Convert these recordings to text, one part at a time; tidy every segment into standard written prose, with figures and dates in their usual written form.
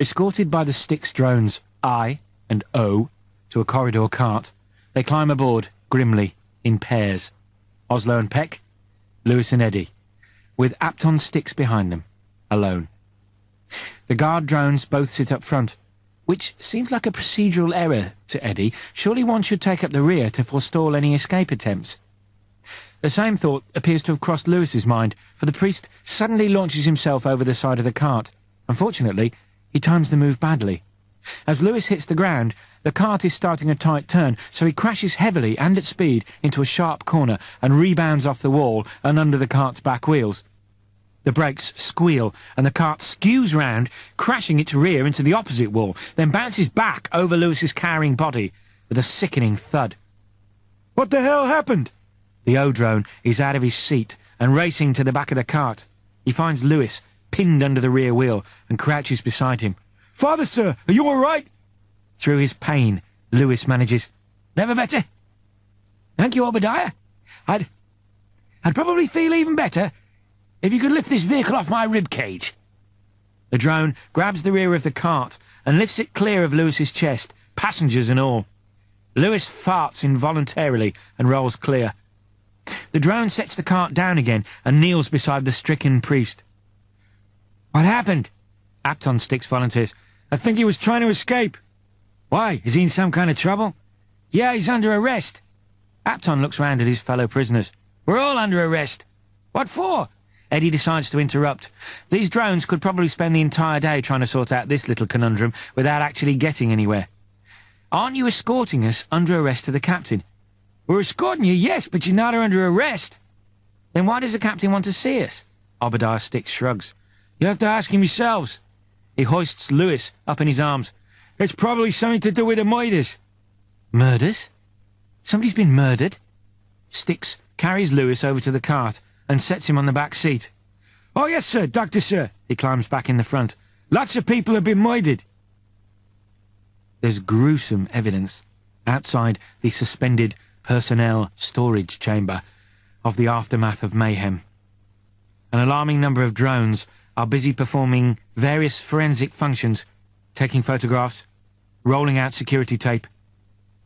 Escorted by the Styx drones I and O to a corridor cart, they climb aboard, grimly, in pairs. Oslo and Peck, Lewis and Eddie, with Apton Styx behind them, alone. The guard drones both sit up front, which seems like a procedural error to Eddie. Surely one should take up the rear to forestall any escape attempts. The same thought appears to have crossed Lewis's mind, for the priest suddenly launches himself over the side of the cart. Unfortunately, he times the move badly. As Lewis hits the ground, the cart is starting a tight turn, so he crashes heavily and at speed into a sharp corner and rebounds off the wall and under the cart's back wheels. The brakes squeal, and the cart skews round, crashing its rear into the opposite wall, then bounces back over Lewis's cowering body with a sickening thud. "What the hell happened?" The O-drone is out of his seat and racing to the back of the cart. He finds Lewis pinned under the rear wheel and crouches beside him. "Father, sir, are you all right?" Through his pain, Lewis manages, "Never better. Thank you, Obadiah. I'd probably feel even better if you could lift this vehicle off my rib cage." The drone grabs the rear of the cart and lifts it clear of Lewis's chest, passengers and all. Lewis farts involuntarily and rolls clear. The drone sets the cart down again and kneels beside the stricken priest. "What happened?" Apton Styx volunteers. "I think he was trying to escape." "Why? Is he in some kind of trouble?" "Yeah, he's under arrest." Apton looks round at his fellow prisoners. "We're all under arrest." "What for?" Eddie decides to interrupt. These drones could probably spend the entire day trying to sort out this little conundrum without actually getting anywhere. "Aren't you escorting us under arrest to the captain?" "We're escorting you, yes, but you're not under arrest." "Then why does the captain want to see us?" Obadiah Styx shrugs. "You have to ask him yourselves." He hoists Lewis up in his arms. "It's probably something to do with the murders." "Murders? Somebody's been murdered?" Styx carries Lewis over to the cart and sets him on the back seat. "Oh, yes, sir, doctor, sir." He climbs back in the front. "Lots of people have been murdered." There's gruesome evidence outside the suspended personnel storage chamber of the aftermath of mayhem. An alarming number of drones are busy performing various forensic functions, taking photographs, rolling out security tape,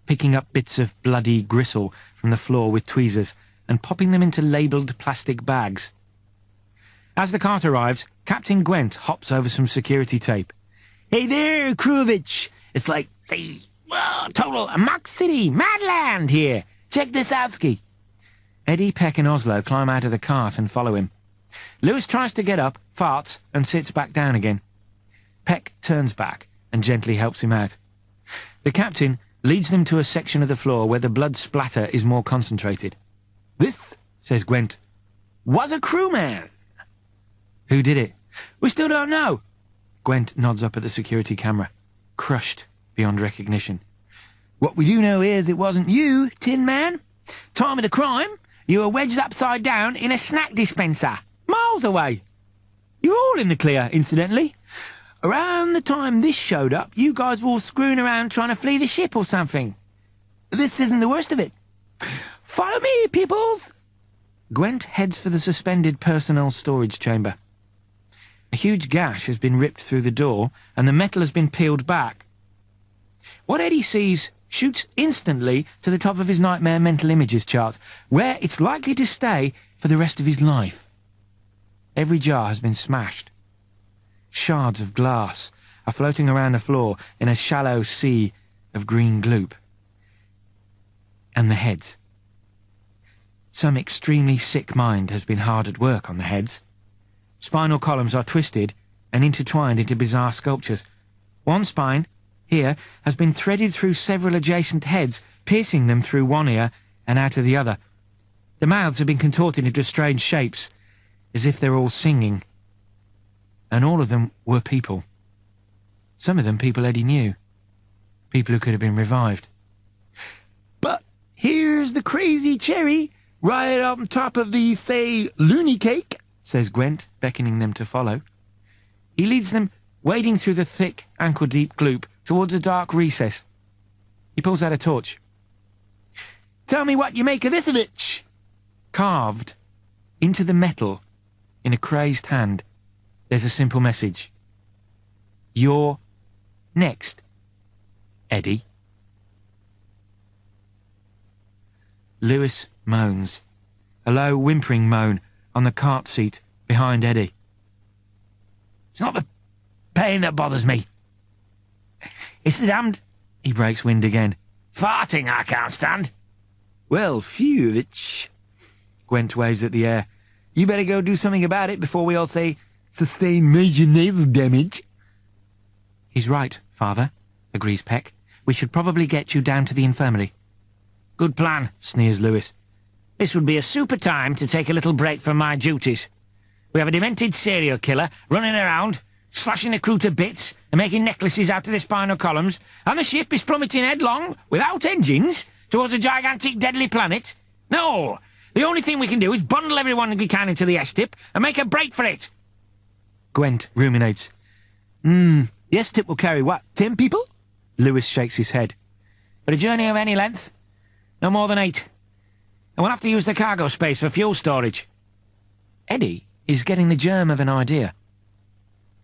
picking up bits of bloody gristle from the floor with tweezers, and popping them into labelled plastic bags. As the cart arrives, Captain Gwent hops over some security tape. "Hey there, Kruvich! It's like, say, total Amok City, Madland here! Check this out, ski!" Eddie, Peck and Oslo climb out of the cart and follow him. Lewis tries to get up, farts, and sits back down again. Peck turns back and gently helps him out. The captain leads them to a section of the floor where the blood splatter is more concentrated. "This," says Gwent, "was a crewman." "Who did it?" "We still don't know." Gwent nods up at the security camera, crushed beyond recognition. "What we do know is it wasn't you, Tin Man. Time of the crime, you were wedged upside down in a snack dispenser, miles away. You're all in the clear, incidentally. Around the time this showed up, you guys were all screwing around trying to flee the ship or something. This isn't the worst of it. Follow me, peoples!" Gwent heads for the suspended personnel storage chamber. A huge gash has been ripped through the door, and the metal has been peeled back. What Eddie sees shoots instantly to the top of his nightmare mental images chart, where it's likely to stay for the rest of his life. Every jar has been smashed. Shards of glass are floating around the floor in a shallow sea of green gloop. And the heads. Some extremely sick mind has been hard at work on the heads. Spinal columns are twisted and intertwined into bizarre sculptures. One spine, here, has been threaded through several adjacent heads, piercing them through one ear and out of the other. The mouths have been contorted into strange shapes, as if they're all singing. And all of them were people. Some of them people Eddie knew. People who could have been revived. "But here's the crazy cherry, right on top of the, say, loony cake," says Gwent, beckoning them to follow. He leads them, wading through the thick, ankle-deep gloop, towards a dark recess. He pulls out a torch. "Tell me what you make of this, bitch." Carved into the metal, in a crazed hand, there's a simple message. "You're next, Eddie? Lewis moans, a low whimpering moan on the cart seat behind Eddie. It's not the pain that bothers me. It's the damned... He breaks wind again. Farting I can't stand. Well, phew, bitch. Gwent waves at the air. You better go do something about it before we all say, sustain major nasal damage. He's right, Father, agrees Peck. We should probably get you down to the infirmary. Good plan, sneers Lewis. This would be a super time to take a little break from my duties. We have a demented serial killer running around, slashing the crew to bits and making necklaces out of the spinal columns, and the ship is plummeting headlong, without engines, towards a gigantic deadly planet. No, the only thing we can do is bundle everyone we can into the S-tip and make a break for it. Gwent ruminates. The S-tip will carry, what, 10 people? Lewis shakes his head. For a journey of any length, no more than 8. And we'll have to use the cargo space for fuel storage. Eddie is getting the germ of an idea.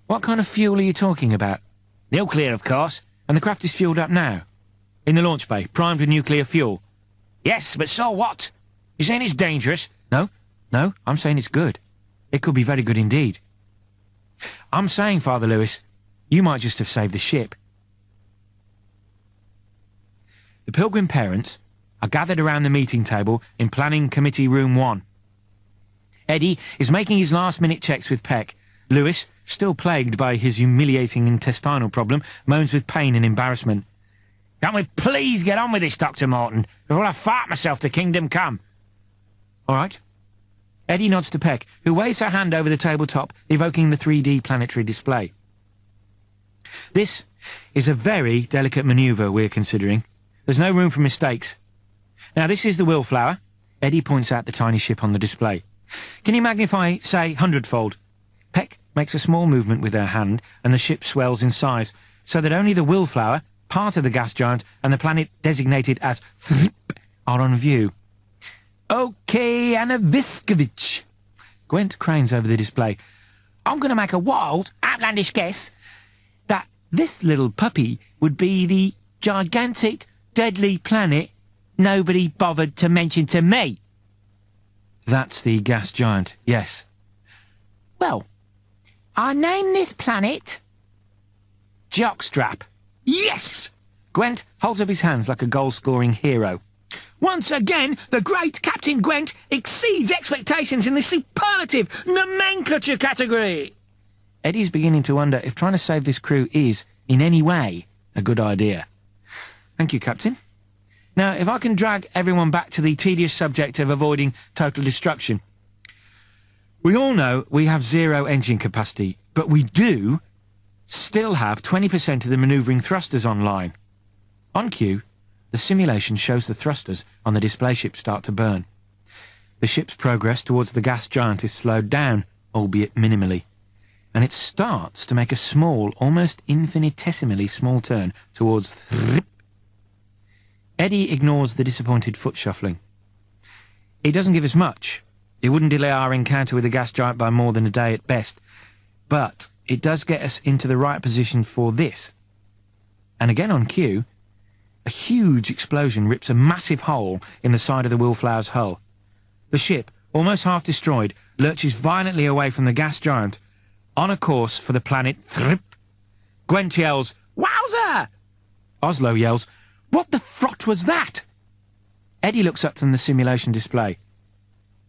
What kind of fuel are you talking about? Nuclear, of course. And the craft is fueled up now? In the launch bay, primed with nuclear fuel? Yes, but so what? You saying it's dangerous? No, I'm saying it's good. It could be very good indeed. I'm saying, Father Lewis, you might just have saved the ship. The Pilgrim parents are gathered around the meeting table in Planning Committee Room 1. Eddie is making his last-minute checks with Peck. Lewis, still plagued by his humiliating intestinal problem, moans with pain and embarrassment. Can't we please get on with this, Dr. Morton, before I fart myself to kingdom come? All right. Eddie nods to Peck, who waves her hand over the tabletop, evoking the 3D planetary display. This is a very delicate manoeuvre we're considering. There's no room for mistakes. Now, this is the Willflower. Eddie points out the tiny ship on the display. Can you magnify, say, 100-fold? Peck makes a small movement with her hand, and the ship swells in size, so that only the Willflower, part of the gas giant, and the planet designated as Thrip are on view. OK, Anna Viskovich. Gwent cranes over the display. I'm going to make a wild, outlandish guess that this little puppy would be the gigantic, deadly planet nobody bothered to mention to me. That's the gas giant, yes. Well, I name this planet Jockstrap. Yes! Gwent holds up his hands like a goal-scoring hero. Once again, the great Captain Gwent exceeds expectations in the superlative nomenclature category. Eddie's beginning to wonder if trying to save this crew is, in any way, a good idea. Thank you, Captain. Now, if I can drag everyone back to the tedious subject of avoiding total destruction. We all know we have 0 engine capacity, but we do still have 20% of the manoeuvring thrusters online. On cue, the simulation shows the thrusters on the display ship start to burn. The ship's progress towards the gas giant is slowed down, albeit minimally, and it starts to make a small, almost infinitesimally small turn towards Thrip. Eddie ignores the disappointed foot shuffling. It doesn't give us much. It wouldn't delay our encounter with the gas giant by more than a day at best, but it does get us into the right position for this. And again on cue, a huge explosion rips a massive hole in the side of the Willflower's hull. The ship, almost half destroyed, lurches violently away from the gas giant, on a course for the planet Thrip. Gwent yells, "Wowzer!" Oslo yells, "What the frot was that?" Eddie looks up from the simulation display.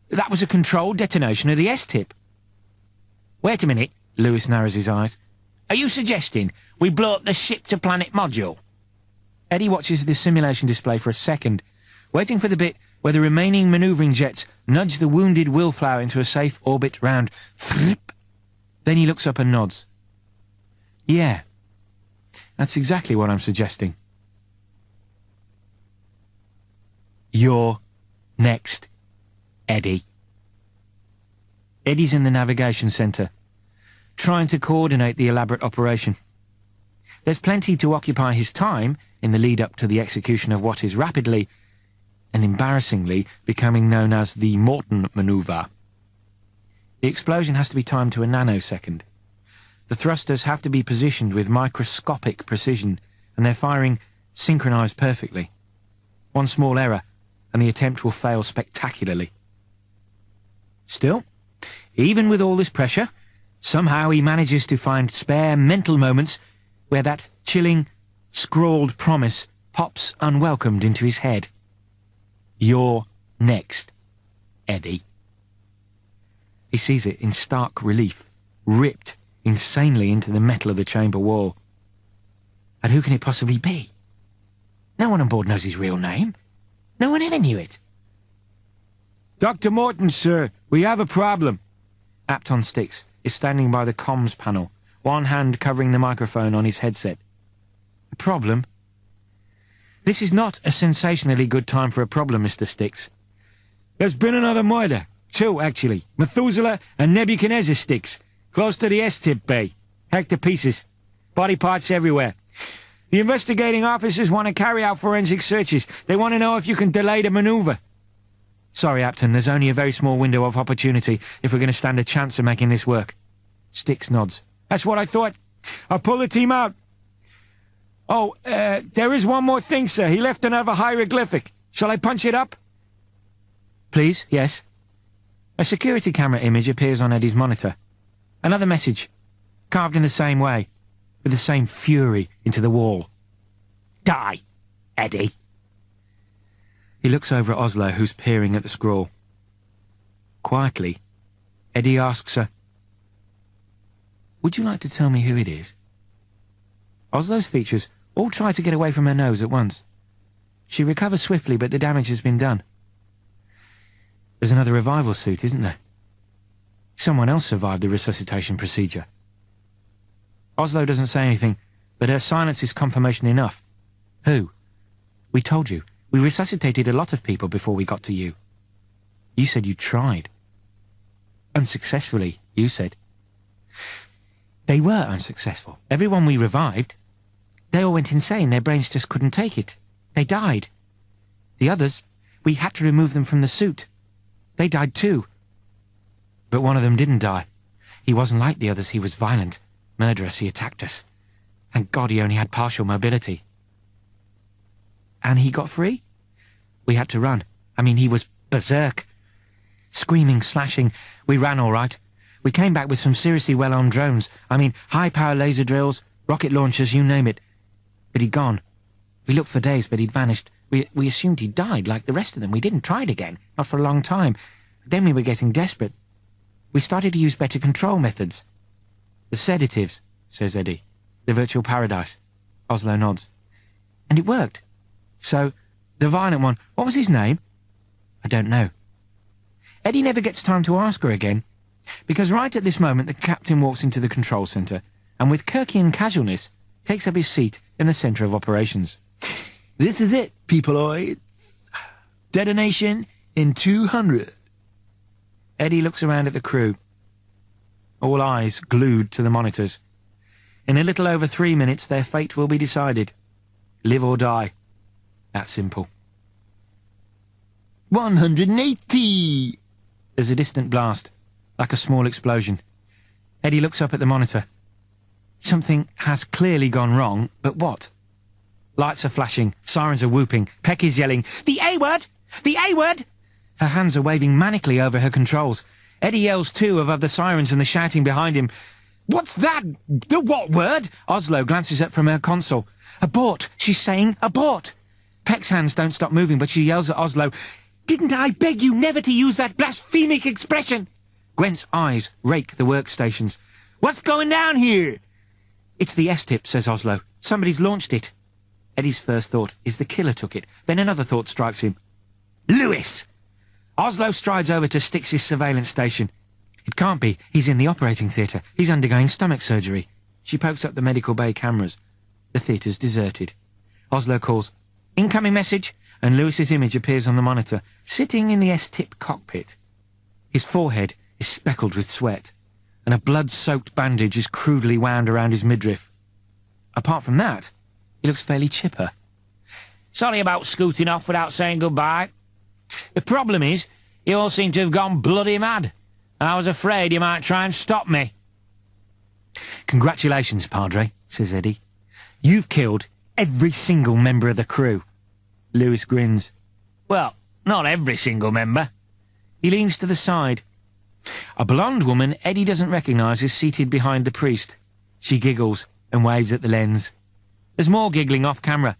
That was a controlled detonation of the S-tip. Wait a minute, Lewis narrows his eyes. Are you suggesting we blow up the ship-to-planet module? Eddie watches the simulation display for a second, waiting for the bit where the remaining manoeuvring jets nudge the wounded Willflower into a safe orbit round Thrip. Then he looks up and nods. Yeah, that's exactly what I'm suggesting. You're next, Eddie. Eddie's in the navigation centre, trying to coordinate the elaborate operation. There's plenty to occupy his time in the lead-up to the execution of what is rapidly and embarrassingly becoming known as the Morton manoeuvre. The explosion has to be timed to a nanosecond. The thrusters have to be positioned with microscopic precision, and they're firing synchronized perfectly. One small error, and the attempt will fail spectacularly. Still, even with all this pressure, somehow he manages to find spare mental moments where that chilling, scrawled promise pops unwelcomed into his head. You're next, Eddie. He sees it in stark relief, ripped insanely into the metal of the chamber wall. And who can it possibly be? No one on board knows his real name. No one ever knew it. Dr. Morton, sir, we have a problem. Apton Sticks is standing by the comms panel, one hand covering the microphone on his headset. A problem? This is not a sensationally good time for a problem, Mr. Sticks. There's been another murder. 2, actually. Methuselah and Nebuchadnezzar Sticks. Close to the S-tip bay. Hacked to pieces. Body parts everywhere. The investigating officers want to carry out forensic searches. They want to know if you can delay the maneuver. Sorry, Apton, there's only a very small window of opportunity if we're going to stand a chance of making this work. Sticks nods. That's what I thought. I'll pull the team out. Oh, there is one more thing, sir. He left another hieroglyphic. Shall I punch it up? Please, yes. A security camera image appears on Eddie's monitor. Another message, carved in the same way, with the same fury into the wall. Die, Eddie. He looks over at Oslo, who's peering at the scrawl. Quietly, Eddie asks her, "Would you like to tell me who it is?" Oslo's features all try to get away from her nose at once. She recovers swiftly, but the damage has been done. There's another revival suit, isn't there? Someone else survived the resuscitation procedure. Oslo doesn't say anything, but her silence is confirmation enough. Who? We told you. We resuscitated a lot of people before we got to you. You said you tried. Unsuccessfully, you said. They were unsuccessful. Everyone we revived, they all went insane. Their brains just couldn't take it. They died. The others, we had to remove them from the suit. They died too. But one of them didn't die. He wasn't like the others. He was violent, murderous. He attacked us. Thank God he only had partial mobility. And he got free? We had to run. I mean, he was berserk. Screaming, slashing. We ran all right. We came back with some seriously well-armed drones. I mean, high-power laser drills, rocket launchers, you name it. But he'd gone. We looked for days, but he'd vanished. We assumed he'd died like the rest of them. We didn't try it again. Not for a long time. Then we were getting desperate. We started to use better control methods. The sedatives, says Eddie. The virtual paradise. Oslo nods. And it worked. So, the violent one, what was his name? I don't know. Eddie never gets time to ask her again, because right at this moment the captain walks into the control centre, and with Kirkian casualness, takes up his seat in the centre of operations. This is it, peopleoids. Detonation in 200. Eddie looks around at the crew, all eyes glued to the monitors. In a little over 3 minutes their fate will be decided. Live or die. That simple. 180! There's a distant blast, like a small explosion. Eddie looks up at the monitor. Something has clearly gone wrong, but what? Lights are flashing, sirens are whooping, Peck is yelling, "The A-word! The A-word!" Her hands are waving manically over her controls. Eddie yells too above the sirens and the shouting behind him. "What's that? The what word?" Oslo glances up from her console. "Abort! She's saying abort!" Peck's hands don't stop moving, but she yells at Oslo, "Didn't I beg you never to use that blasphemic expression?" Gwent's eyes rake the workstations. "What's going down here?" "It's the S-tip," says Oslo. "Somebody's launched it." Eddie's first thought is the killer took it. Then another thought strikes him. Lewis! Oslo strides over to Styx's surveillance station. It can't be. He's in the operating theatre. He's undergoing stomach surgery. She pokes up the medical bay cameras. The theatre's deserted. Oslo calls, "Incoming message," and Lewis's image appears on the monitor, sitting in the S-tip cockpit. His forehead is speckled with sweat, and a blood-soaked bandage is crudely wound around his midriff. Apart from that, he looks fairly chipper. "Sorry about scooting off without saying goodbye. The problem is, you all seem to have gone bloody mad, and I was afraid you might try and stop me." "Congratulations, Padre," says Eddie. "You've killed every single member of the crew." Lewis grins. "Well, not every single member." He leans to the side. A blonde woman Eddie doesn't recognise is seated behind the priest. She giggles and waves at the lens. There's more giggling off camera.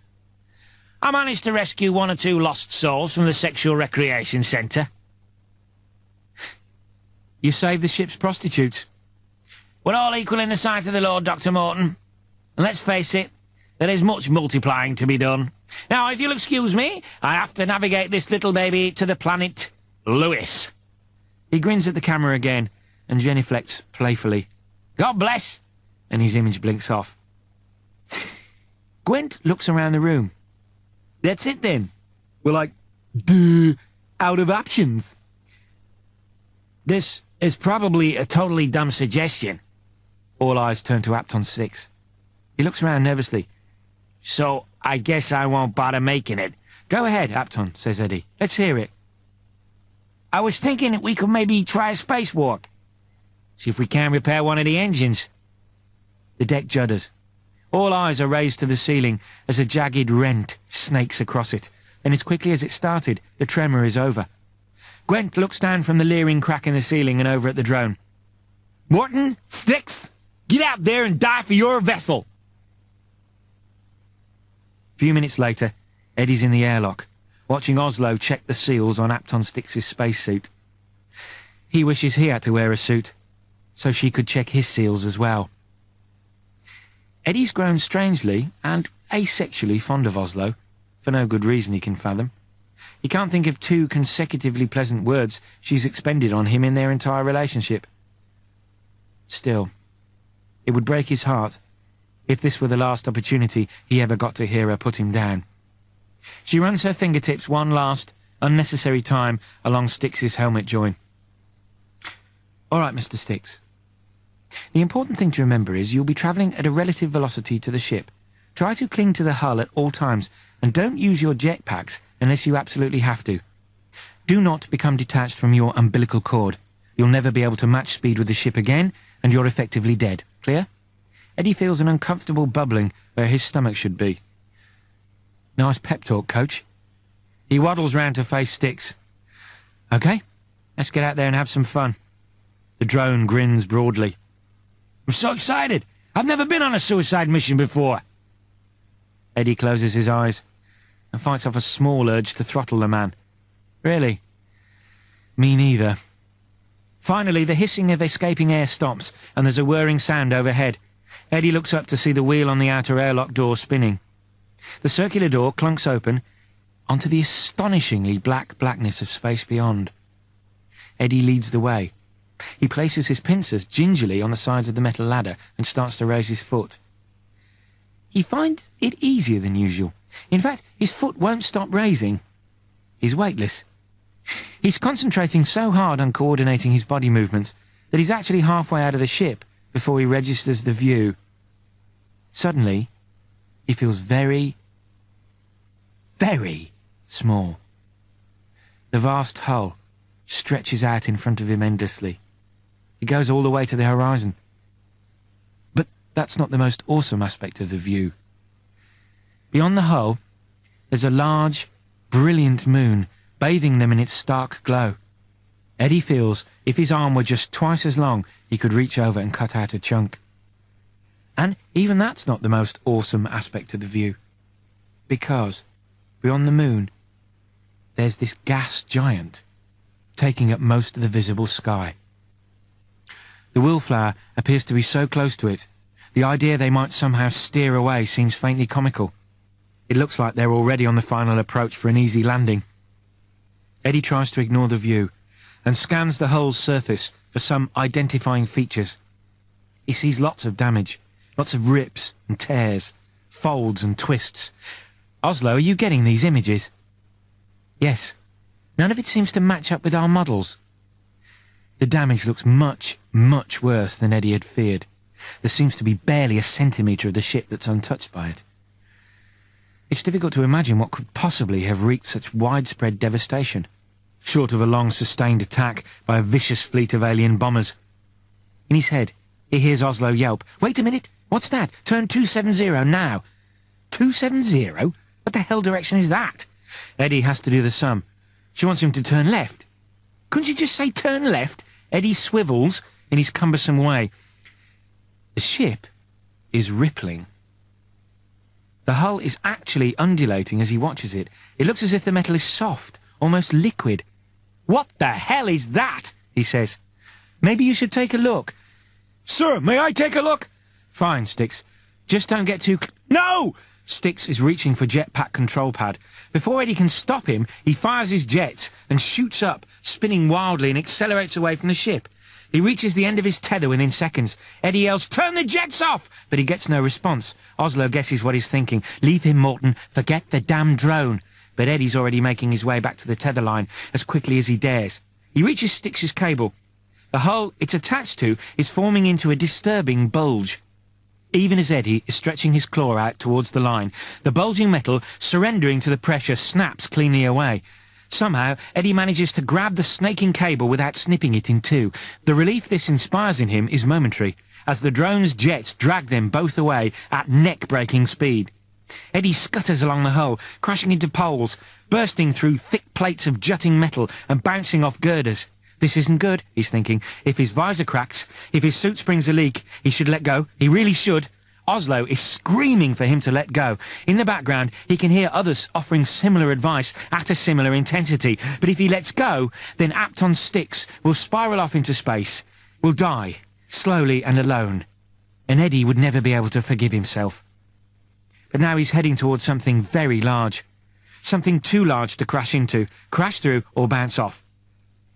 "I managed to rescue 1 or 2 lost souls from the sexual recreation centre." "You saved the ship's prostitutes." "We're all equal in the sight of the Lord, Dr. Morton. And let's face it, there is much multiplying to be done. Now, if you'll excuse me, I have to navigate this little baby to the planet Lewis." He grins at the camera again and genuflects playfully. "God bless," and his image blinks off. Gwent looks around the room. "That's it then." We're like, duh, out of options. "This is probably a totally dumb suggestion." All eyes turn to Apton 6. He looks around nervously. "So I guess I won't bother making it." "Go ahead, Apton," says Eddie. "Let's hear it." "I was thinking that we could maybe try a spacewalk. See if we can repair one of the engines." The deck judders. All eyes are raised to the ceiling as a jagged rent snakes across it, and as quickly as it started, the tremor is over. Gwent looks down from the leering crack in the ceiling and over at the drone. Morton, Sticks, get out there and die for your vessel. A few minutes later, Eddie's in the airlock, watching Oslo check the seals on Apton Styx's spacesuit. He wishes he had to wear a suit, so she could check his seals as well. Eddie's grown strangely and asexually fond of Oslo, for no good reason he can fathom. He can't think of 2 consecutively pleasant words she's expended on him in their entire relationship. Still, it would break his heart if this were the last opportunity he ever got to hear her put him down. She runs her fingertips one last, unnecessary time along Styx's helmet join. "All right, Mr. Styx. The important thing to remember is you'll be travelling at a relative velocity to the ship. Try to cling to the hull at all times, and don't use your jetpacks unless you absolutely have to. Do not become detached from your umbilical cord. You'll never be able to match speed with the ship again, and you're effectively dead. Clear?" Eddie feels an uncomfortable bubbling where his stomach should be. "Nice pep talk, Coach." He waddles round to face Styx. "Okay, let's get out there and have some fun." The drone grins broadly. "I'm so excited! I've never been on a suicide mission before." Eddie closes his eyes and fights off a small urge to throttle the man. "Really? Me neither." Finally, the hissing of escaping air stops, and there's a whirring sound overhead. Eddie looks up to see the wheel on the outer airlock door spinning. The circular door clunks open onto the astonishingly blackness of space beyond. Eddie leads the way. He places his pincers gingerly on the sides of the metal ladder and starts to raise his foot. He finds it easier than usual. In fact, his foot won't stop raising. He's weightless. He's concentrating so hard on coordinating his body movements that he's actually halfway out of the ship before he registers the view. Suddenly, he feels very, very small. The vast hull stretches out in front of him endlessly. It goes all the way to the horizon. But that's not the most awesome aspect of the view. Beyond the hull, there's a large, brilliant moon bathing them in its stark glow. Eddie feels if his arm were just twice as long, he could reach over and cut out a chunk. And even that's not the most awesome aspect of the view. Because beyond the moon, there's this gas giant taking up most of the visible sky. The Willflower appears to be so close to it, the idea they might somehow steer away seems faintly comical. It looks like they're already on the final approach for an easy landing. Eddie tries to ignore the view and scans the hull's surface for some identifying features. He sees lots of damage, lots of rips and tears, folds and twists. "Oslo, are you getting these images?" "Yes. None of it seems to match up with our models." The damage looks much, much worse than Eddie had feared. There seems to be barely a centimetre of the ship that's untouched by it. It's difficult to imagine what could possibly have wreaked such widespread devastation, short of a long sustained attack by a vicious fleet of alien bombers. In his head, He hears Oslo yelp. Wait a minute. What's that? Turn 270 now. 270? What the hell direction is that? Eddie has to do the sum. She wants him to turn left. Couldn't you just say turn left? Eddie swivels in his cumbersome way. The ship is rippling. The hull is actually undulating as he watches it. It looks as if the metal is soft, almost liquid. What the hell is that? He says. Maybe you should take a look. Sir, may I take a look? Fine, Sticks. Just don't get too... No! Sticks is reaching for jetpack control pad. Before Eddie can stop him, he fires his jets and shoots up, spinning wildly, and accelerates away from the ship. He reaches the end of his tether within seconds. Eddie yells, "Turn the jets off!" But he gets no response. Oslo guesses what he's thinking. Leave him, Morton. Forget the damn drone. But Eddie's already making his way back to the tether line as quickly as he dares. He reaches Sticks's cable. The hull it's attached to is forming into a disturbing bulge. Even as Eddie is stretching his claw out towards the line, the bulging metal, surrendering to the pressure, snaps cleanly away. Somehow, Eddie manages to grab the snaking cable without snipping it in two. The relief this inspires in him is momentary, as the drone's jets drag them both away at neck-breaking speed. Eddie scutters along the hull, crashing into poles, bursting through thick plates of jutting metal and bouncing off girders. This isn't good, he's thinking. If his visor cracks, if his suit springs a leak, he should let go. He really should. Oslo is screaming for him to let go. In the background, he can hear others offering similar advice at a similar intensity. But if he lets go, then Apton Sticks will spiral off into space, will die, slowly and alone. And Eddie would never be able to forgive himself. But now he's heading towards something very large. Something too large to crash into, crash through, or bounce off.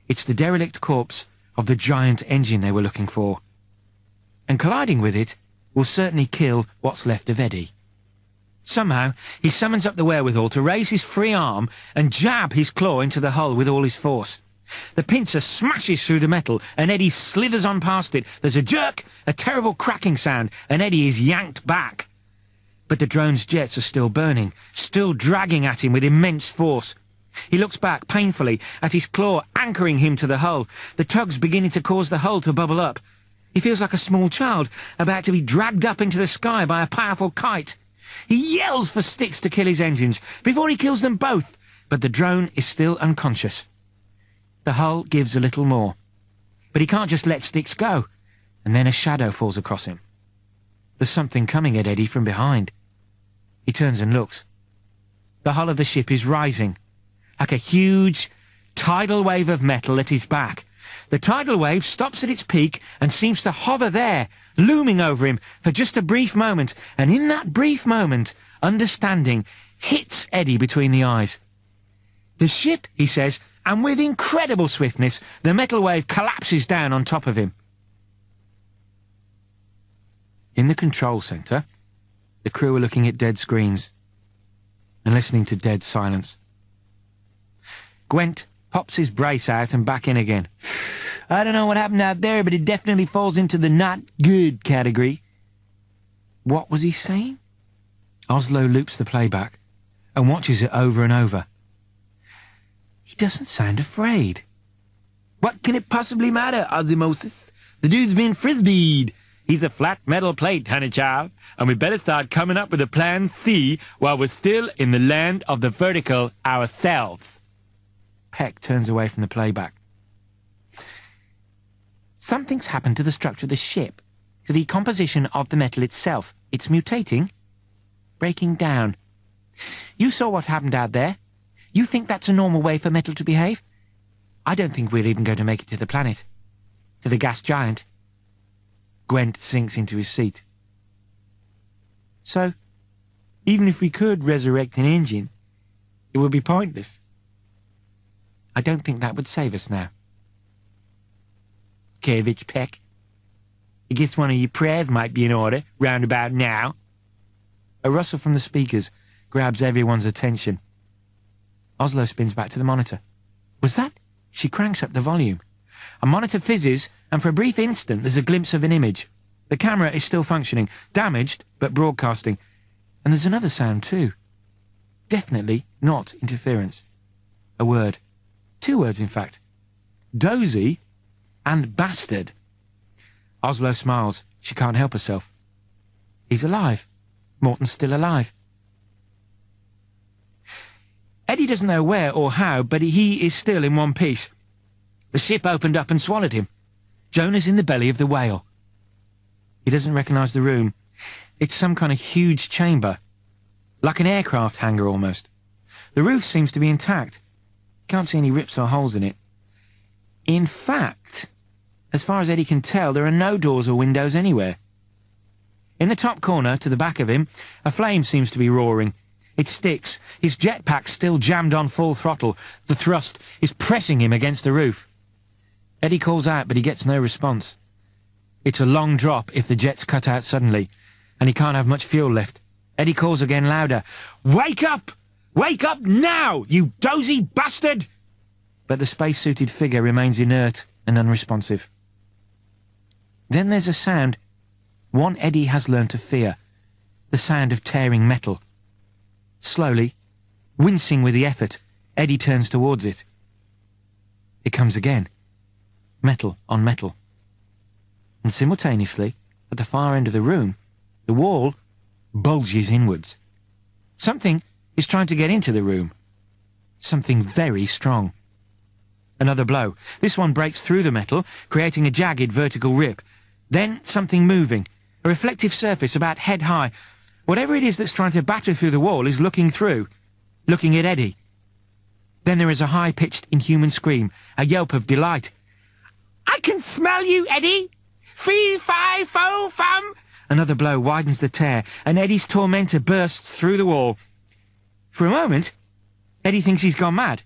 It's the derelict corpse of the giant engine they were looking for. And colliding with it will certainly kill what's left of Eddie. Somehow, he summons up the wherewithal to raise his free arm and jab his claw into the hull with all his force. The pincer smashes through the metal, and Eddie slithers on past it. There's a jerk, a terrible cracking sound, and Eddie is yanked back. But the drone's jets are still burning, still dragging at him with immense force. He looks back painfully at his claw anchoring him to the hull, the tugs beginning to cause the hull to bubble up. He feels like a small child about to be dragged up into the sky by a powerful kite. He yells for Sticks to kill his engines before he kills them both, but the drone is still unconscious. The hull gives a little more, but he can't just let Sticks go, and then a shadow falls across him. There's something coming at Eddie from behind. He turns and looks. The hull of the ship is rising, like a huge tidal wave of metal at his back. The tidal wave stops at its peak and seems to hover there, looming over him for just a brief moment, and in that brief moment, understanding hits Eddie between the eyes. The ship, he says, and with incredible swiftness, the metal wave collapses down on top of him. In the control centre, the crew are looking at dead screens and listening to dead silence. Gwent pops his brace out and back in again. I don't know what happened out there, but it definitely falls into the not good category. What was he saying? Oslo loops the playback and watches it over and over. He doesn't sound afraid. What can it possibly matter, Osmosis? The dude's been frisbeed. He's a flat metal plate, honey child, and we better start coming up with a plan C while we're still in the land of the vertical ourselves. Peck turns away from the playback. Something's happened to the structure of the ship, to the composition of the metal itself. It's mutating, breaking down. You saw what happened out there. You think that's a normal way for metal to behave? I don't think we're even going to make it to the planet, to the gas giant. Gwent sinks into his seat. So, even if we could resurrect an engine, it would be pointless. I don't think that would save us now. Kevich Peck, I guess one of your prayers might be in order, round about now. A rustle from the speakers grabs everyone's attention. Oslo spins back to the monitor. Was that? She cranks up the volume. A monitor fizzes, and for a brief instant there's a glimpse of an image. The camera is still functioning, damaged, but broadcasting. And there's another sound too. Definitely not interference. A word. 2 words, in fact. Dozy and bastard. Oslo smiles. She can't help herself. He's alive. Morton's still alive. Eddie doesn't know where or how, but he is still in one piece. The ship opened up and swallowed him. Jonah's in the belly of the whale. He doesn't recognise the room. It's some kind of huge chamber, like an aircraft hangar almost. The roof seems to be intact. Can't see any rips or holes in it. In fact, as far as Eddie can tell, there are no doors or windows anywhere. In the top corner, to the back of him, a flame seems to be roaring. It sticks. His jetpack's still jammed on full throttle. The thrust is pressing him against the roof. Eddie calls out, but he gets no response. It's a long drop if the jet's cut out suddenly, and he can't have much fuel left. Eddie calls again louder. Wake up! Wake up now, you dozy bastard! But the space-suited figure remains inert and unresponsive. Then there's a sound one Eddie has learned to fear, the sound of tearing metal. Slowly, wincing with the effort, Eddie turns towards it. It comes again. Metal on metal. And simultaneously, at the far end of the room, the wall bulges inwards. Something is trying to get into the room. Something very strong. Another blow. This one breaks through the metal, creating a jagged vertical rip. Then something moving, a reflective surface about head high. Whatever it is that's trying to batter through the wall is looking through, looking at Eddie. Then there is a high-pitched, inhuman scream, a yelp of delight. I can smell you, Eddie! Fee, fi, fo, fum! Another blow widens the tear, and Eddie's tormentor bursts through the wall. For a moment, Eddie thinks he's gone mad,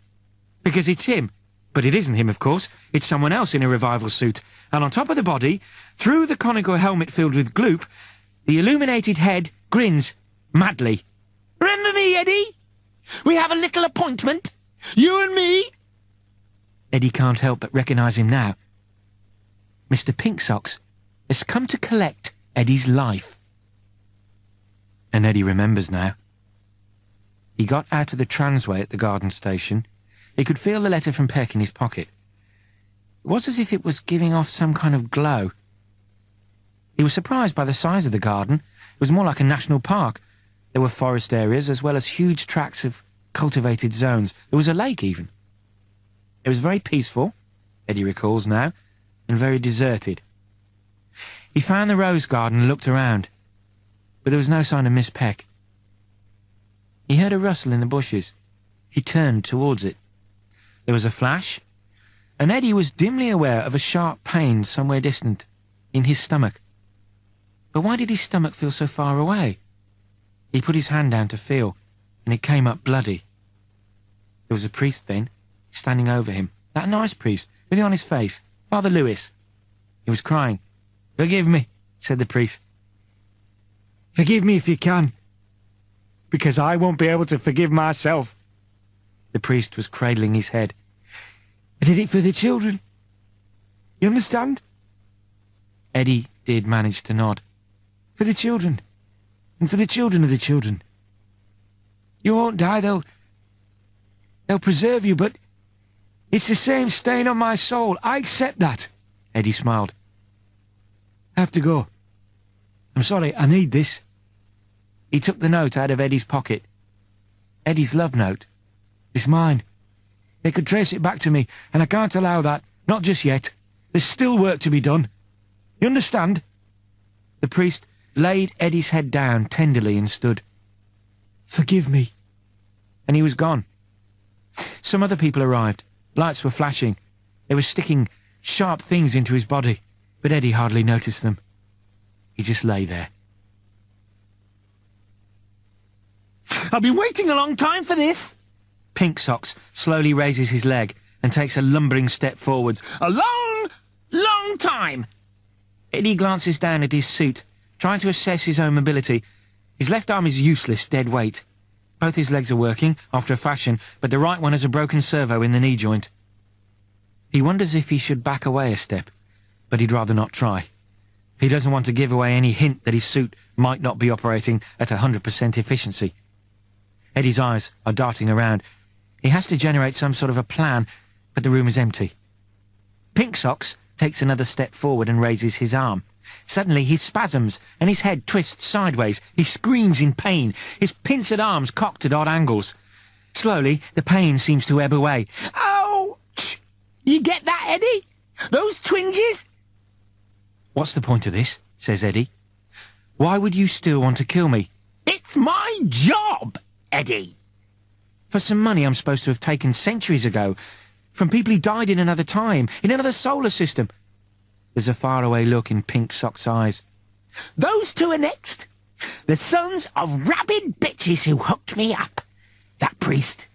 because it's him. But it isn't him, of course. It's someone else in a revival suit. And on top of the body, through the conical helmet filled with gloop, the illuminated head grins madly. Remember me, Eddie? We have a little appointment. You and me. Eddie can't help but recognise him now. Mr. Pinksocks has come to collect Eddie's life. And Eddie remembers now. He got out of the transway at the garden station. He could feel the letter from Peck in his pocket. It was as if it was giving off some kind of glow. He was surprised by the size of the garden. It was more like a national park. There were forest areas as well as huge tracts of cultivated zones. There was a lake even. It was very peaceful, Eddie recalls now, and very deserted. He found the rose garden and looked around, but there was no sign of Miss Peck. He heard a rustle in the bushes. He turned towards it. There was a flash, and Eddie was dimly aware of a sharp pain somewhere distant, in his stomach. But why did his stomach feel so far away? He put his hand down to feel, and it came up bloody. There was a priest then, standing over him. That nice priest, with it on his face, Father Lewis. He was crying. Forgive me, said the priest. Forgive me if you can, because I won't be able to forgive myself. The priest was cradling his head. I did it for the children. You understand? Eddie did manage to nod. For the children, and for the children of the children. You won't die, they'll preserve you, but it's the same stain on my soul. I accept that. Eddie smiled. I have to go. I'm sorry, I need this. He took the note out of Eddie's pocket. Eddie's love note. It's mine. They could trace it back to me, and I can't allow that. Not just yet. There's still work to be done. You understand? The priest laid Eddie's head down tenderly and stood. Forgive me. And he was gone. Some other people arrived. Lights were flashing. They were sticking sharp things into his body, but Eddie hardly noticed them. He just lay there. I've been waiting a long time for this. Pinksocks slowly raises his leg and takes a lumbering step forwards. A long time. Eddie glances down at his suit, trying to assess his own mobility. His left arm is useless, dead weight. Both his legs are working, after a fashion, but the right one has a broken servo in the knee joint. He wonders if he should back away a step, but he'd rather not try. He doesn't want to give away any hint that his suit might not be operating at 100% efficiency. Eddie's eyes are darting around. He has to generate some sort of a plan, but the room is empty. Pinksocks takes another step forward and raises his arm. Suddenly he spasms and his head twists sideways. He screams in pain, his pincered arms cocked at odd angles. Slowly, the pain seems to ebb away. Ouch! You get that, Eddie? Those twinges? "What's the point of this?" says Eddie. "Why would you still want to kill me?" It's my job, Eddie. "For some money I'm supposed to have taken centuries ago, from people who died in another time, in another solar system." There's a faraway look in Pink Sock's eyes. Those two are next. The sons of rabid bitches who hooked me up. That priest.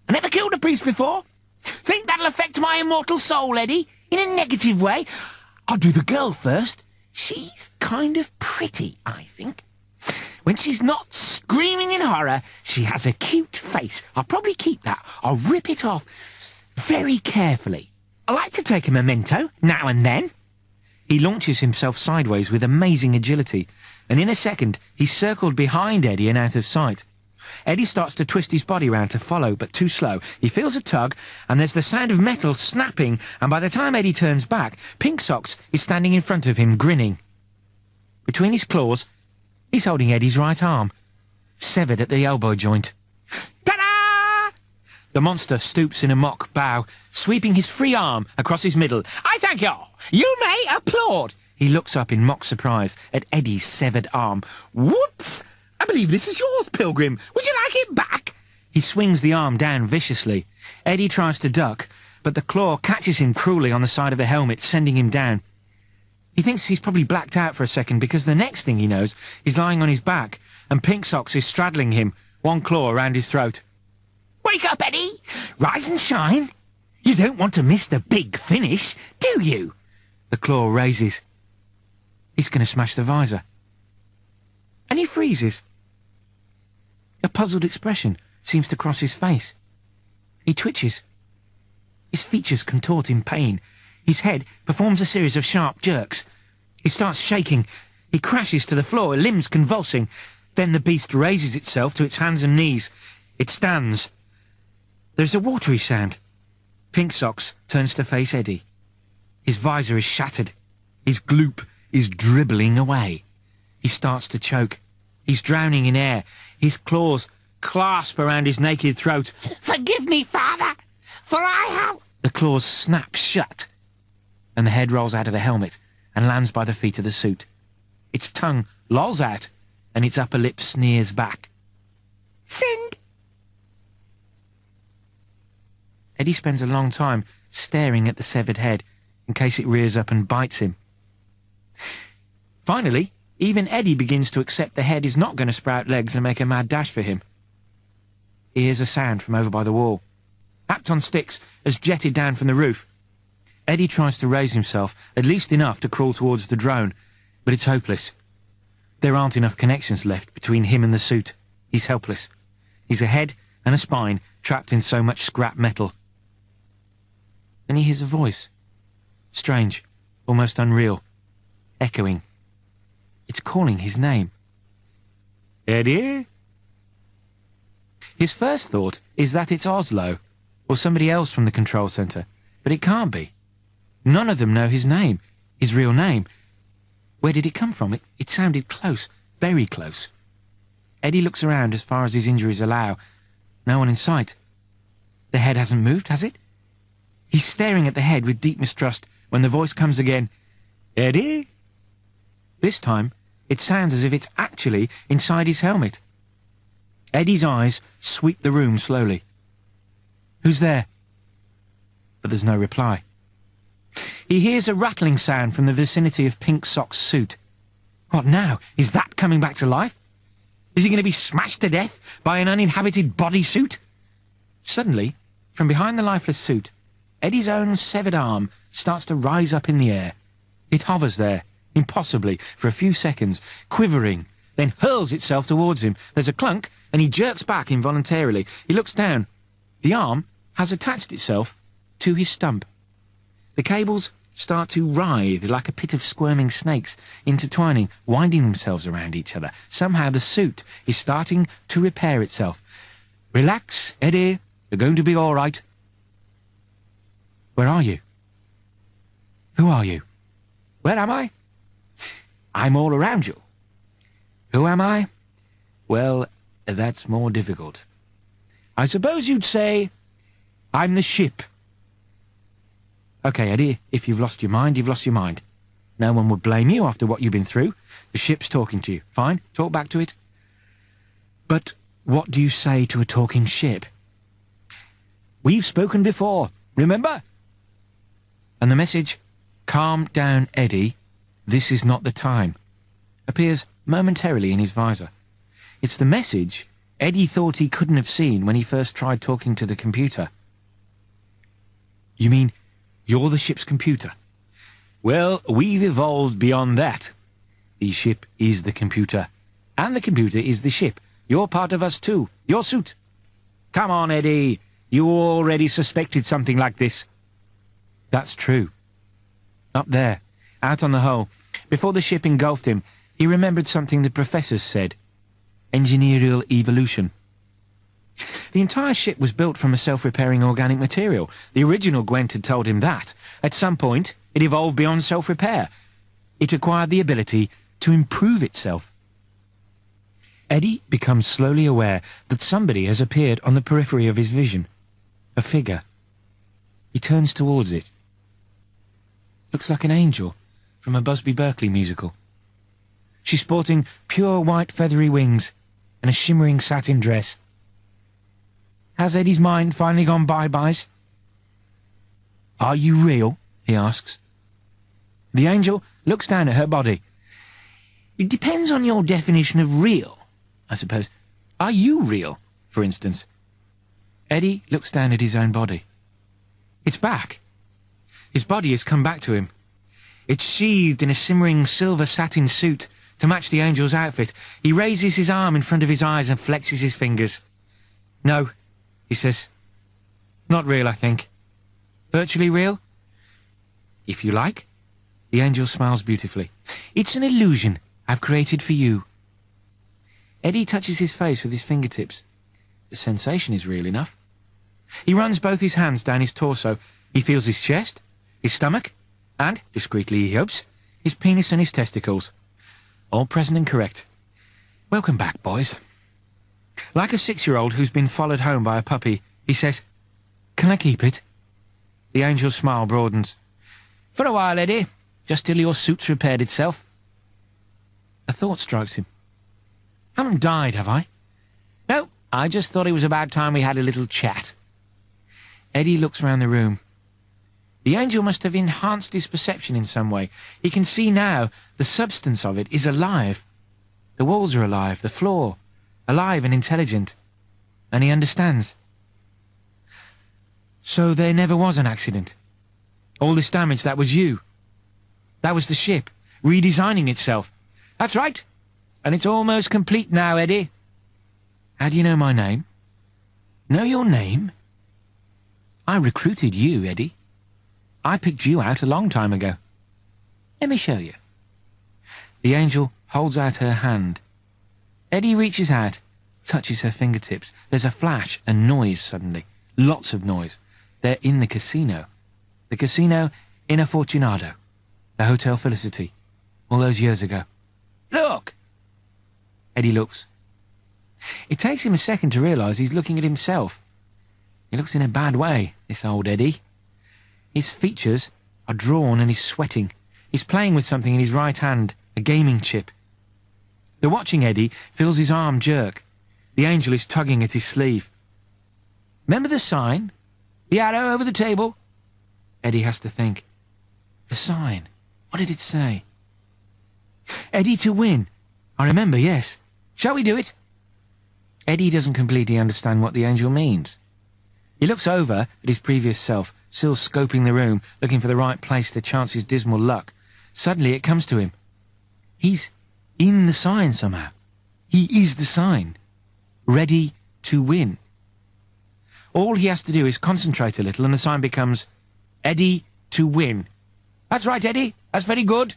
I never killed a priest before. Think that'll affect my immortal soul, Eddie? In a negative way? I'll do the girl first. She's kind of pretty, I think. When she's not screaming in horror, she has a cute face. I'll probably keep that. I'll rip it off very carefully. I like to take a memento now and then." He launches himself sideways with amazing agility, and in a second he's circled behind Eddie and out of sight. Eddie starts to twist his body round to follow, but too slow. He feels a tug, and there's the sound of metal snapping, and by the time Eddie turns back, Pink Socks is standing in front of him, grinning. Between his claws, he's holding Eddie's right arm, severed at the elbow joint. Ta-da! The monster stoops in a mock bow, sweeping his free arm across his middle. I thank you. You may applaud. He looks up in mock surprise at Eddie's severed arm. Whoops! I believe this is yours, Pilgrim. Would you like it back? He swings the arm down viciously. Eddie tries to duck, but the claw catches him cruelly on the side of the helmet, sending him down. He thinks he's probably blacked out for a second, because the next thing he knows, he's lying on his back, and Pink Socks is straddling him, one claw around his throat. Wake up, Eddie. Rise and shine. You don't want to miss the big finish, do you? The claw raises. He's going to smash the visor. And he freezes. A puzzled expression seems to cross his face. He twitches. His features contort in pain. His head performs a series of sharp jerks. He starts shaking. He crashes to the floor, limbs convulsing. Then the beast raises itself to its hands and knees. It stands. There's a watery sound. Pink Socks turns to face Eddie. His visor is shattered. His gloop is dribbling away. He starts to choke. He's drowning in air. His claws clasp around his naked throat. Forgive me, Father, for I have... The claws snap shut, and the head rolls out of the helmet and lands by the feet of the suit. Its tongue lolls out, and its upper lip sneers back. Sing! Eddie spends a long time staring at the severed head in case it rears up and bites him. Finally, even Eddie begins to accept the head is not going to sprout legs and make a mad dash for him. He hears a sound from over by the wall. Apton Sticks has jetted down from the roof. Eddie tries to raise himself, at least enough to crawl towards the drone, but it's hopeless. There aren't enough connections left between him and the suit. He's helpless. He's a head and a spine trapped in so much scrap metal. Then he hears a voice. Strange, almost unreal, echoing. It's calling his name. Eddie? His first thought is that it's Oslo, or somebody else from the control centre, but it can't be. None of them know his name, his real name. Where did it come from? It sounded close, very close. Eddie looks around as far as his injuries allow. No one in sight. The head hasn't moved, has it? He's staring at the head with deep mistrust when the voice comes again. Eddie? This time, it sounds as if it's actually inside his helmet. Eddie's eyes sweep the room slowly. Who's there? But there's no reply. He hears a rattling sound from the vicinity of Pink Sock's suit. What now? Is that coming back to life? Is he going to be smashed to death by an uninhabited bodysuit? Suddenly, from behind the lifeless suit, Eddie's own severed arm starts to rise up in the air. It hovers there, impossibly, for a few seconds, quivering, then hurls itself towards him. There's a clunk, and he jerks back involuntarily. He looks down. The arm has attached itself to his stump. The cables start to writhe like a pit of squirming snakes, intertwining, winding themselves around each other. Somehow the suit is starting to repair itself. Relax, Eddie. You're going to be all right. Where are you? Who are you? Where am I? I'm all around you. Who am I? Well, that's more difficult. I suppose you'd say I'm the ship. Okay, Eddie, if you've lost your mind, you've lost your mind. No one would blame you after what you've been through. The ship's talking to you. Fine, talk back to it. But what do you say to a talking ship? We've spoken before, remember? And the message, "Calm down, Eddie, this is not the time," appears momentarily in his visor. It's the message Eddie thought he couldn't have seen when he first tried talking to the computer. You mean you're the ship's computer? Well, we've evolved beyond that. The ship is the computer, and the computer is the ship. You're part of us too. Your suit. Come on, Eddie. You already suspected something like this. That's true. Up there, out on the hull, before the ship engulfed him, he remembered something the professors said. Engineerial evolution. The entire ship was built from a self-repairing organic material. The original Gwent had told him that. At some point, it evolved beyond self-repair. It acquired the ability to improve itself. Eddie becomes slowly aware that somebody has appeared on the periphery of his vision. A figure. He turns towards it. Looks like an angel from a Busby Berkeley musical. She's sporting pure white feathery wings and a shimmering satin dress. Has Eddie's mind finally gone bye-byes? Are you real? He asks. The angel looks down at her body. It depends on your definition of real, I suppose. Are you real, for instance? Eddie looks down at his own body. It's back. His body has come back to him. It's sheathed in a shimmering silver satin suit to match the angel's outfit. He raises his arm in front of his eyes and flexes his fingers. "No," he says. "Not real, I think. Virtually real?" "If you like." The angel smiles beautifully. "It's an illusion I've created for you." Eddie touches his face with his fingertips. The sensation is real enough. He runs both his hands down his torso. He feels his chest, his stomach, and, discreetly he hopes, his penis and his testicles. All present and correct. Welcome back, boys. Like a 6-year-old who's been followed home by a puppy, he says, "Can I keep it?" The angel's smile broadens. "For a while, Eddie, just till your suit's repaired itself." A thought strikes him. "Haven't died, have I?" "No, I just thought it was about time we had a little chat." Eddie looks round the room. The angel must have enhanced his perception in some way. He can see now the substance of it is alive. The walls are alive, the floor, alive and intelligent. And he understands. So there never was an accident. All this damage, that was you. That was the ship, redesigning itself. That's right. And it's almost complete now, Eddie. How do you know my name? Know your name? I recruited you, Eddie. I picked you out a long time ago. Let me show you. The angel holds out her hand. Eddie reaches out, touches her fingertips. There's a flash and noise suddenly. Lots of noise. They're in the casino. The casino in Afortunado. The Hotel Felicity. All those years ago. Look! Eddie looks. It takes him a second to realise he's looking at himself. He looks in a bad way, this old Eddie. His features are drawn and he's sweating. He's playing with something in his right hand, a gaming chip. The watching Eddie feels his arm jerk. The angel is tugging at his sleeve. Remember the sign? The arrow over the table? Eddie has to think. The sign. What did it say? Eddie to win. I remember, yes. Shall we do it? Eddie doesn't completely understand what the angel means. He looks over at his previous self, still scoping the room, looking for the right place to chance his dismal luck. Suddenly it comes to him. He's in the sign somehow. He is the sign. Ready to win. All he has to do is concentrate a little and the sign becomes Eddie to win. That's right, Eddie. That's very good.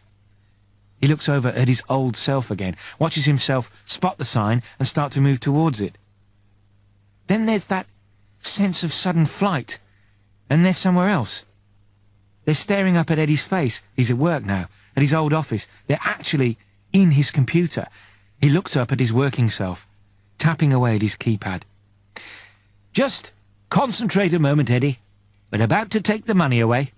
He looks over at his old self again, watches himself spot the sign and start to move towards it. Then there's that sense of sudden flight, and they're somewhere else. They're staring up at Eddie's face. He's at work now, at his old office. They're actually in his computer. He looks up at his working self, tapping away at his keypad. "Just concentrate a moment, Eddie. We're about to take the money away."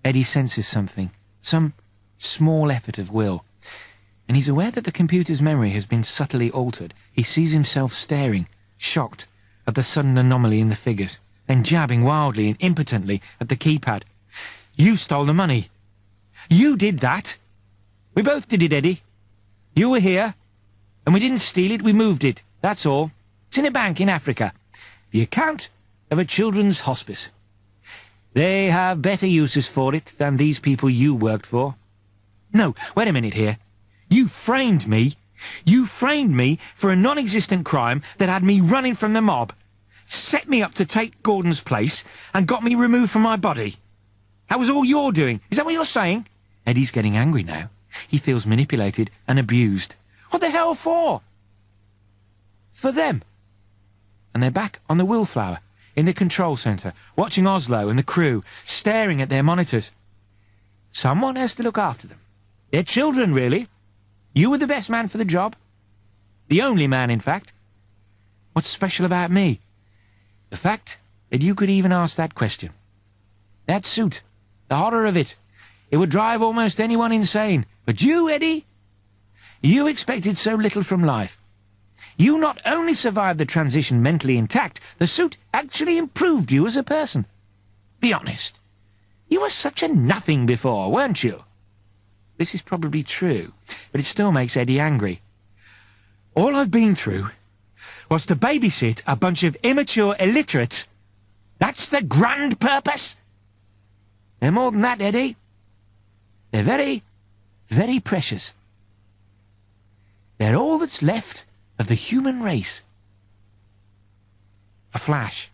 Eddie senses something, some small effort of will, and he's aware that the computer's memory has been subtly altered. He sees himself staring, shocked, at the sudden anomaly in the figures, then jabbing wildly and impotently at the keypad. "You stole the money. You did that. We both did it, Eddie. You were here, and we didn't steal it, we moved it. That's all. It's in a bank in Africa. The account of a children's hospice. They have better uses for it than these people you worked for. No, wait a minute here. You framed me. You framed me for a non-existent crime that had me running from the mob, set me up to take Gordon's place, and got me removed from my body. That was all you're doing. Is that what you're saying?" Eddie's getting angry now. He feels manipulated and abused. What the hell for? For them. And they're back on the Willflower, in the control centre, watching Oslo and the crew, staring at their monitors. Someone has to look after them. They're children, really. You were the best man for the job. The only man, in fact. What's special about me? The fact that you could even ask that question. That suit, the horror of it, it would drive almost anyone insane. But you, Eddie, you expected so little from life. You not only survived the transition mentally intact, the suit actually improved you as a person. Be honest. You were such a nothing before, weren't you? This is probably true, but it still makes Eddie angry. All I've been through was to babysit a bunch of immature illiterates. That's the grand purpose? They're more than that, Eddie. They're very, very precious. They're all that's left of the human race. A flash,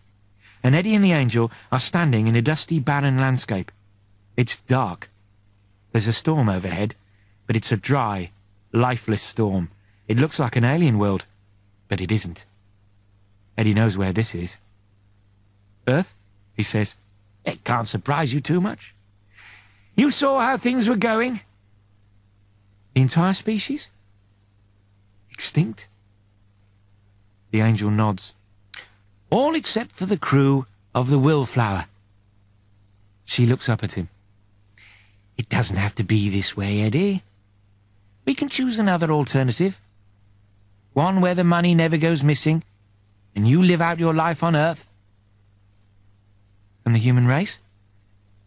and Eddie and the angel are standing in a dusty, barren landscape. It's dark. There's a storm overhead, but it's a dry, lifeless storm. It looks like an alien world, but it isn't. Eddie knows where this is. Earth, he says. It can't surprise you too much. You saw how things were going. The entire species? Extinct? The angel nods. All except for the crew of the Willflower. She looks up at him. It doesn't have to be this way, Eddie. We can choose another alternative. One where the money never goes missing, and you live out your life on Earth. And the human race?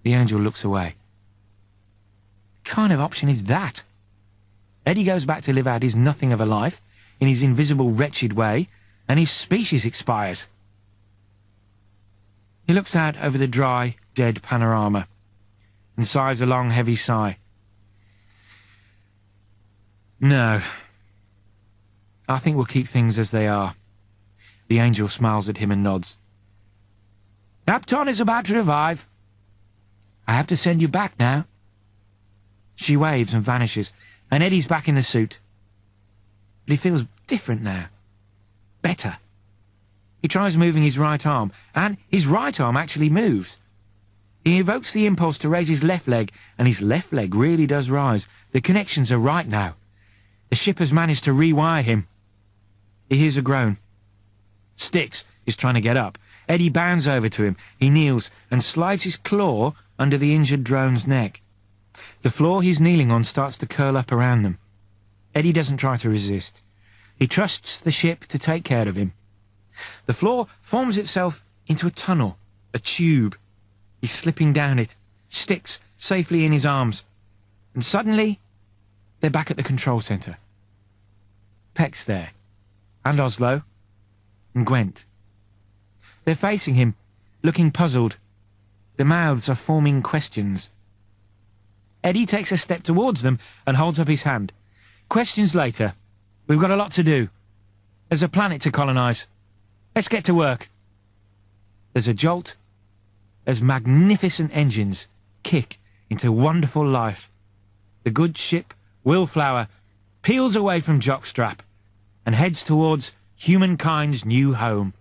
The angel looks away. What kind of option is that? Eddie goes back to live out his nothing of a life, in his invisible, wretched way, and his species expires. He looks out over the dry, dead panorama, and sighs a long, heavy sigh. No. I think we'll keep things as they are. The angel smiles at him and nods. Captain is about to revive. I have to send you back now. She waves and vanishes, and Eddie's back in the suit. But he feels different now. Better. He tries moving his right arm, and his right arm actually moves. He evokes the impulse to raise his left leg, and his left leg really does rise. The connections are right now. The ship has managed to rewire him. He hears a groan. Styx is trying to get up. Eddie bounds over to him. He kneels and slides his claw under the injured drone's neck. The floor he's kneeling on starts to curl up around them. Eddie doesn't try to resist. He trusts the ship to take care of him. The floor forms itself into a tunnel, a tube. He's slipping down it, Styx safely in his arms. And suddenly, they're back at the control centre. Peck's there, and Oslo, and Gwent. They're facing him, looking puzzled. Their mouths are forming questions. Eddie takes a step towards them and holds up his hand. Questions later. We've got a lot to do. There's a planet to colonise. Let's get to work. There's a jolt as magnificent engines kick into wonderful life. The good ship, Willflower, peels away from Jockstrap and heads towards humankind's new home.